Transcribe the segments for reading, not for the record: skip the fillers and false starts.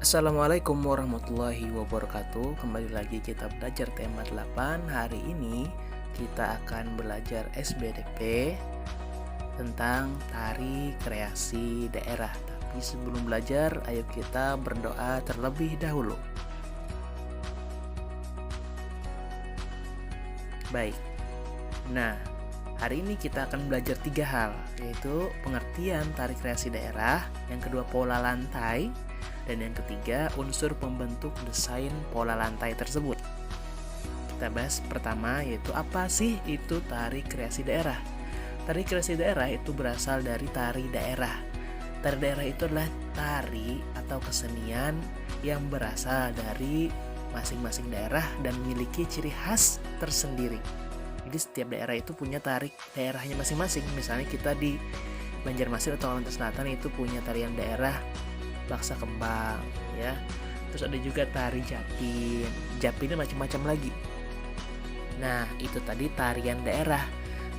Assalamualaikum warahmatullahi wabarakatuh. Kembali lagi kita belajar tema 8. Hari ini kita akan belajar SBDP tentang tari kreasi daerah. Tapi sebelum belajar, ayo kita berdoa terlebih dahulu. Baik. Nah, hari ini kita akan belajar 3 hal, yaitu pengertian tari kreasi daerah, yang kedua pola lantai, dan yang ketiga unsur pembentuk desain pola lantai tersebut. Kita bahas pertama, yaitu apa sih itu tari kreasi daerah. Tari kreasi daerah itu berasal dari tari daerah. Tari daerah itu adalah tari atau kesenian yang berasal dari masing-masing daerah dan memiliki ciri khas tersendiri. Jadi setiap daerah itu punya tari daerahnya masing-masing. Misalnya kita di Banjarmasin atau Kalimantan Selatan itu punya tarian daerah Laksa Kembang, ya. Terus ada juga tari Japin. Japinnya macam-macam lagi. Nah, itu tadi tarian daerah.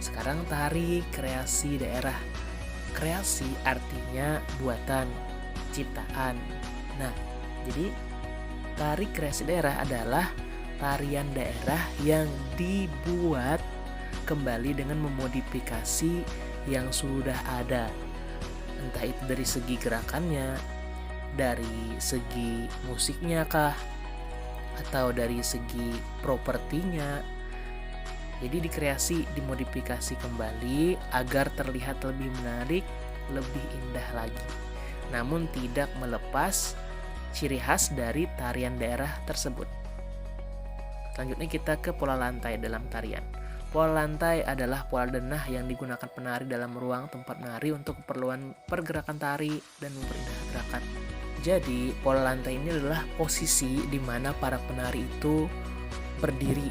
Sekarang tari kreasi daerah. Kreasi artinya buatan, ciptaan. Nah, jadi tari kreasi daerah adalah tarian daerah yang dibuat kembali dengan memodifikasi yang sudah ada. Entah itu dari segi gerakannya, dari segi musiknya kah, atau dari segi propertinya. Jadi dikreasi, dimodifikasi kembali agar terlihat lebih menarik, lebih indah lagi. Namun tidak melepas ciri khas dari tarian daerah tersebut. Selanjutnya kita ke pola lantai dalam tarian. Pola lantai adalah pola denah yang digunakan penari dalam ruang tempat menari untuk keperluan pergerakan tari dan memperindah gerakan. Jadi, pola lantai ini adalah posisi di mana para penari itu berdiri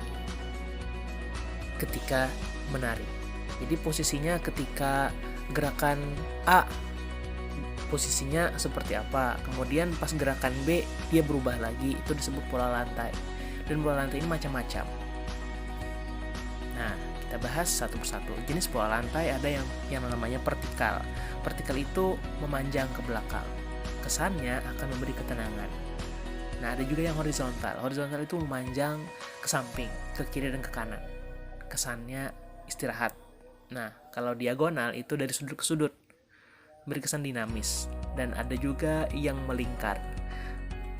ketika menari. Jadi posisinya ketika gerakan A, posisinya seperti apa. Kemudian pas gerakan B, dia berubah lagi. Itu disebut pola lantai. Dan pola lantai ini macam-macam. Nah, kita bahas satu persatu. Jenis pola lantai ada yang namanya vertikal. Vertikal itu memanjang ke belakang. Kesannya akan memberi ketenangan. Nah, ada juga yang horizontal. Horizontal itu memanjang ke samping, ke kiri dan ke kanan. Kesannya istirahat. Nah, kalau diagonal itu dari sudut ke sudut, beri kesan dinamis. Dan ada juga yang melingkar.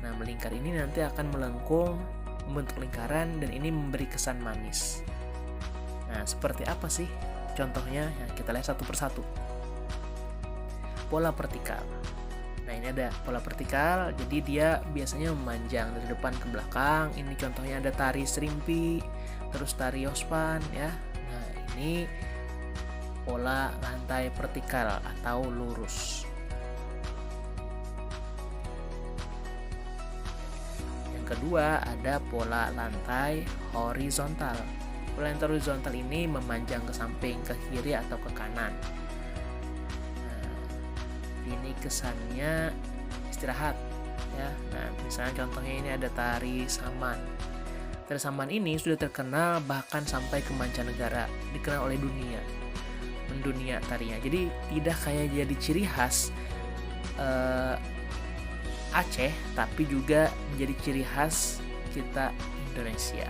Nah, melingkar ini nanti akan melengkung, membentuk lingkaran, dan ini memberi kesan manis. Nah, seperti apa sih contohnya? Ya, kita lihat satu persatu. Pola vertikal. Nah, ini ada pola vertikal, jadi dia biasanya memanjang dari depan ke belakang. Ini contohnya ada tari serimpi, terus tari yospan, ya. Nah, ini pola lantai vertikal atau lurus. Yang kedua ada pola lantai horizontal. Pola lantai horizontal ini memanjang ke samping, ke kiri atau ke kanan. Ini kesannya istirahat, ya. Nah, misalnya contohnya ini ada tari saman. Tari saman ini sudah terkenal bahkan sampai ke mancanegara, dikenal oleh dunia, mendunia tarinya. Jadi tidak kayak jadi ciri khas Aceh, tapi juga menjadi ciri khas kita Indonesia.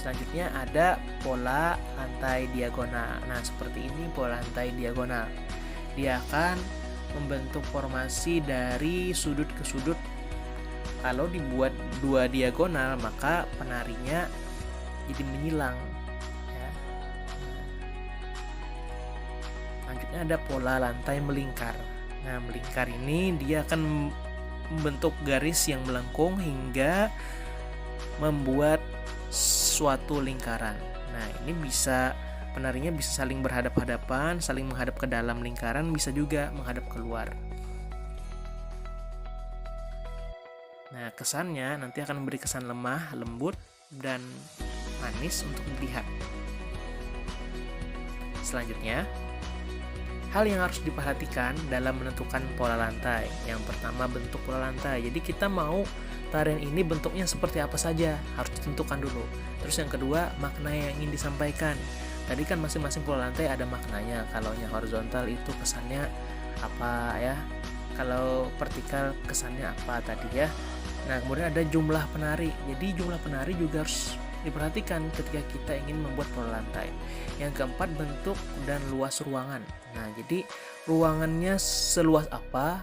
Selanjutnya ada pola lantai diagonal. Nah, seperti ini pola lantai diagonal. Dia akan membentuk formasi dari sudut ke sudut. Kalau dibuat dua diagonal, maka penarinya jadi menyilang, ya. Selanjutnya ada pola lantai melingkar. Nah, melingkar ini dia akan membentuk garis yang melengkung hingga membuat suatu lingkaran. Nah, ini penarinya bisa saling berhadap-hadapan, saling menghadap ke dalam lingkaran, bisa juga menghadap keluar. Nah, kesannya nanti akan memberi kesan lemah, lembut, dan manis untuk dilihat. Selanjutnya, hal yang harus diperhatikan dalam menentukan pola lantai. Yang pertama, bentuk pola lantai. Jadi kita mau tarian ini bentuknya seperti apa saja, harus ditentukan dulu. Terus yang kedua, makna yang ingin disampaikan. Tadi kan masing-masing pola lantai ada maknanya. Kalau yang horizontal itu kesannya apa ya? Kalau vertikal kesannya apa tadi ya? Nah, kemudian ada jumlah penari. Jadi jumlah penari juga harus diperhatikan ketika kita ingin membuat pola lantai. Yang keempat, bentuk dan luas ruangan. Nah, jadi ruangannya seluas apa,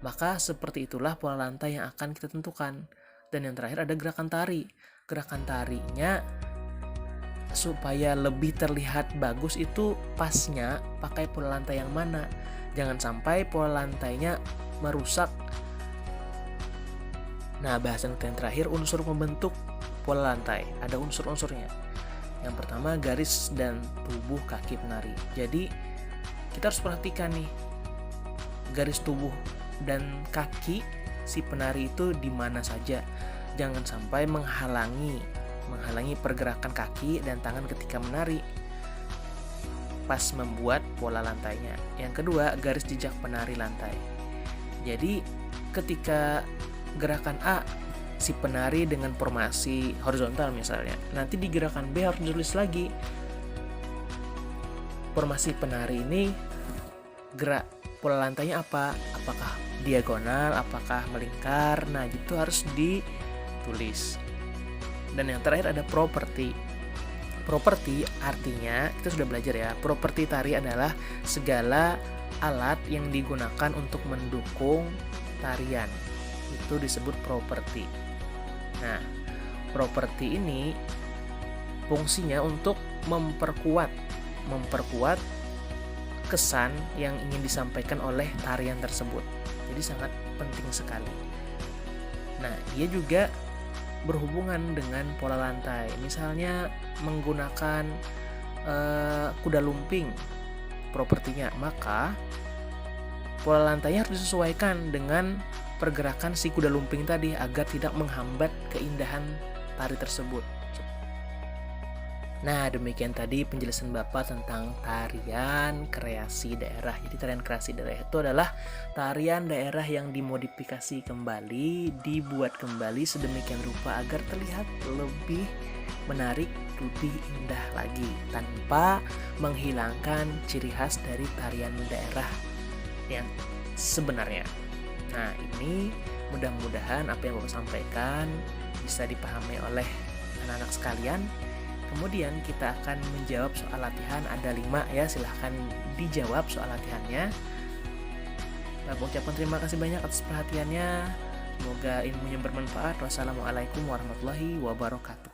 maka seperti itulah pola lantai yang akan kita tentukan. Dan yang terakhir ada gerakan tari. Gerakan tarinya supaya lebih terlihat bagus itu pasnya pakai pola lantai yang mana. Jangan sampai pola lantainya merusak. Nah, bahasan yang terakhir, unsur pembentuk pola lantai. Ada unsur-unsurnya. Yang pertama, garis dan tubuh kaki penari. Jadi kita harus perhatikan nih, garis tubuh dan kaki si penari itu di mana saja. Jangan sampai menghalangi pergerakan kaki dan tangan ketika menari pas membuat pola lantainya. Yang kedua, garis jejak penari lantai. Jadi ketika gerakan A si penari dengan formasi horizontal misalnya, nanti di gerakan B harus ditulis lagi formasi penari ini gerak pola lantainya apa, apakah diagonal, apakah melingkar. Nah, itu harus ditulis. Dan yang terakhir ada properti. Properti artinya, kita sudah belajar ya, properti tari adalah segala alat yang digunakan untuk mendukung tarian. Itu disebut properti. Nah, properti ini fungsinya untuk memperkuat kesan yang ingin disampaikan oleh tarian tersebut. Jadi sangat penting sekali. Nah, ia juga berhubungan dengan pola lantai. Misalnya menggunakan kuda lumping propertinya, maka pola lantainya harus disesuaikan dengan pergerakan si kuda lumping tadi agar tidak menghambat keindahan tari tersebut. Nah, demikian tadi penjelasan Bapak tentang tarian kreasi daerah. Jadi tarian kreasi daerah itu adalah tarian daerah yang dimodifikasi kembali, dibuat kembali sedemikian rupa agar terlihat lebih menarik, lebih indah lagi, tanpa menghilangkan ciri khas dari tarian daerah yang sebenarnya. Nah, ini mudah-mudahan apa yang Bapak sampaikan bisa dipahami oleh anak-anak sekalian. Kemudian kita akan menjawab soal latihan, ada 5 ya, silahkan dijawab soal latihannya. Bapak ucapkan terima kasih banyak atas perhatiannya. Semoga ilmunya bermanfaat. Wassalamualaikum warahmatullahi wabarakatuh.